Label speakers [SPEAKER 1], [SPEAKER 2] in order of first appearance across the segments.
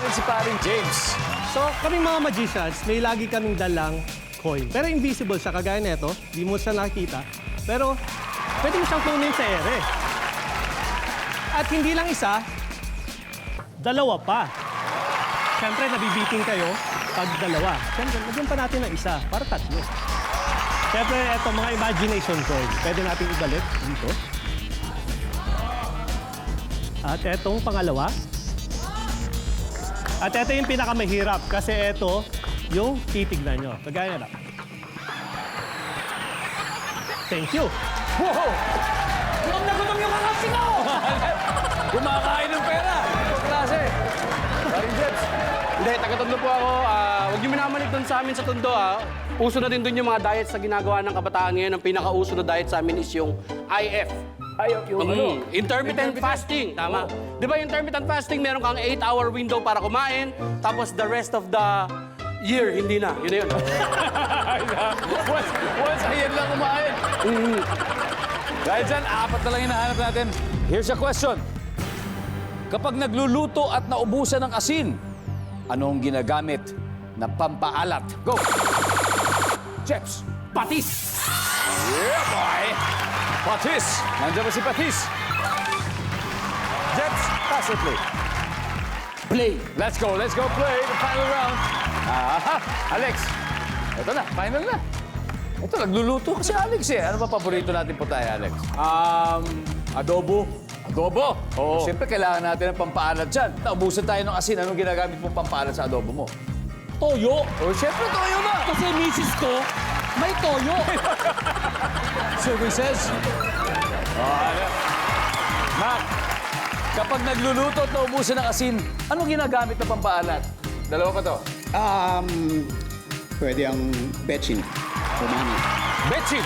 [SPEAKER 1] natin si paring James.
[SPEAKER 2] So, kaming mga magicians, may lagi kaming dalang coin. Pero invisible siya, kagaya nito. Di mo siya nakikita. Pero, pwede mo siyang kunin sa ere. At hindi lang isa, dalawa pa. Siyempre, nabibiting kayo pag dalawa. Siyempre, lagyan pa natin ng isa para tatlo. Siyempre, eto mga imagination coin. Pwede natin ibalik dito. At etong pangalawa. At ito yung pinakamahirap kasi ito yung titignan nyo. Kagaya na. Thank you.
[SPEAKER 1] Wow! Gutom na gutom yung kakapsi ko! Kumakain ng pera. Ito klase. Paring James.
[SPEAKER 3] Hindi, taga-Tondo po ako. Huwag niyo minamanig doon sa amin sa Tondo, Uso na din doon yung mga diets na ginagawa ng kabataan ngayon. Ang pinaka-uso na diet sa amin is yung IF.
[SPEAKER 1] Yung
[SPEAKER 3] Intermittent fasting. Tama. Di ba yung intermittent fasting, meron kang 8-hour window para kumain, tapos the rest of the year, hindi na. Yun na yun.
[SPEAKER 1] Once a year lang kumain. Dahil dyan, 4 na lang hinahanap natin. Here's a question. Kapag nagluluto at naubusan ng asin, anong ginagamit na pampaalat? Go! Jeps.
[SPEAKER 3] Patis!
[SPEAKER 1] Yeah, boy! Patis! Nandiyan ba si Patis? Jeps, pass or play?
[SPEAKER 3] Play.
[SPEAKER 1] Let's go play the final round. Aha, Alex. Ito na, final na. Ito, nagluluto kasi Alex eh. Ano ba paborito natin po tayo, Alex?
[SPEAKER 4] Adobo.
[SPEAKER 1] Adobo.
[SPEAKER 4] Oo.
[SPEAKER 1] Siyempre, kailangan natin ng pampaalat dyan. Naubusan tayo ng asin. Anong ginagamit mo pampaalat sa adobo mo?
[SPEAKER 4] Toyo.
[SPEAKER 1] Oh, siyempre, toyo na.
[SPEAKER 4] Kasi misis ko, may toyo.
[SPEAKER 1] Services. Mac, kapag nagluluto at naubusan ng asin, anong ginagamit na pampaalat? Dalawa pa to.
[SPEAKER 5] Pwede ang betchin. Umami.
[SPEAKER 1] Betchin.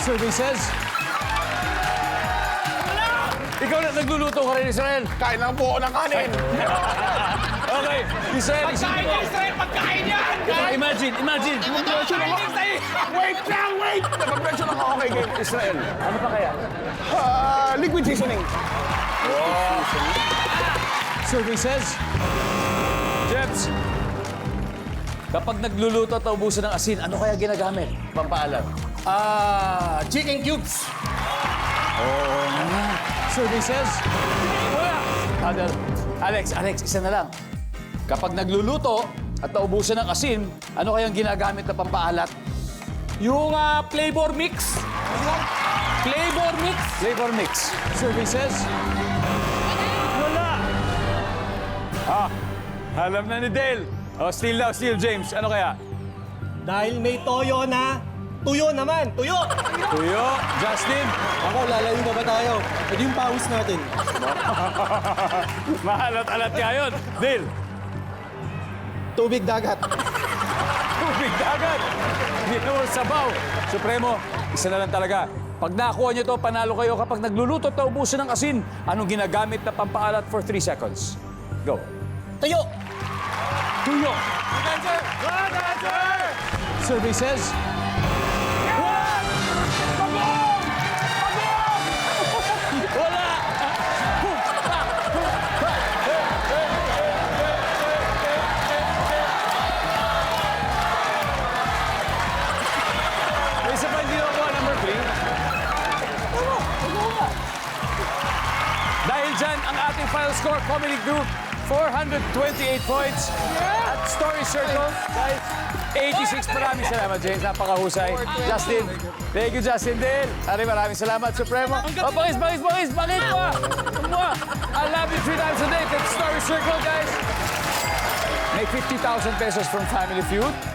[SPEAKER 1] Services. Ikaw na nagluluto ka rin, Israel.
[SPEAKER 4] Kain lang po ako ng kanin.
[SPEAKER 1] Okay, Israel, isipin mo.
[SPEAKER 4] Israel, pagkain yan!
[SPEAKER 1] Imagine.
[SPEAKER 4] Wait lang, wait! Napag-mention ako, okay, game.
[SPEAKER 1] Israel, ano pa kaya?
[SPEAKER 4] Liquid seasoning.
[SPEAKER 1] Services. Jeps. Kapag nagluluto at naubusan ng asin, ano kaya ginagamit? Pampaalat.
[SPEAKER 4] Chicken cubes.
[SPEAKER 1] Services. Wala. Alex, isa na lang. Kapag nagluluto at naubusan ng asin, ano kayang ginagamit na pampaalat?
[SPEAKER 4] Yung flavor mix. Flavor mix.
[SPEAKER 1] Flavor mix. Services. Wala. Alam na ni Dale. Still James. Ano kaya?
[SPEAKER 2] Dahil may toyo na, tuyo naman, tuyo!
[SPEAKER 1] Tuyo. Justin.
[SPEAKER 6] Ako, lalayo na ba tayo? Pwede yung pawis natin.
[SPEAKER 1] Mahalat-alat ka yun. Dale.
[SPEAKER 6] Tubig dagat.
[SPEAKER 1] Tubig dagat. Ginawang sabaw. Supremo, isa na lang talaga. Pag nakuha niyo to, panalo kayo. Kapag nagluluto at naubusan ng asin, anong ginagamit na pampaalat for 3 seconds? Go.
[SPEAKER 6] Tayo!
[SPEAKER 1] Tuyo. Services. Wala! May isa pa hindi nakuha, number 3. Dahil dyan, ang ating final score, Comedy Group, 428 points. At Story Circle, 86. Maraming salamat, James. Napakahusay. Justin. Thank you, Justin. Dale. Maraming salamat, Supremo. Bakit mo? I love you 3 times a day. That's Story Circle, guys. May 50,000 pesos from Family Feud.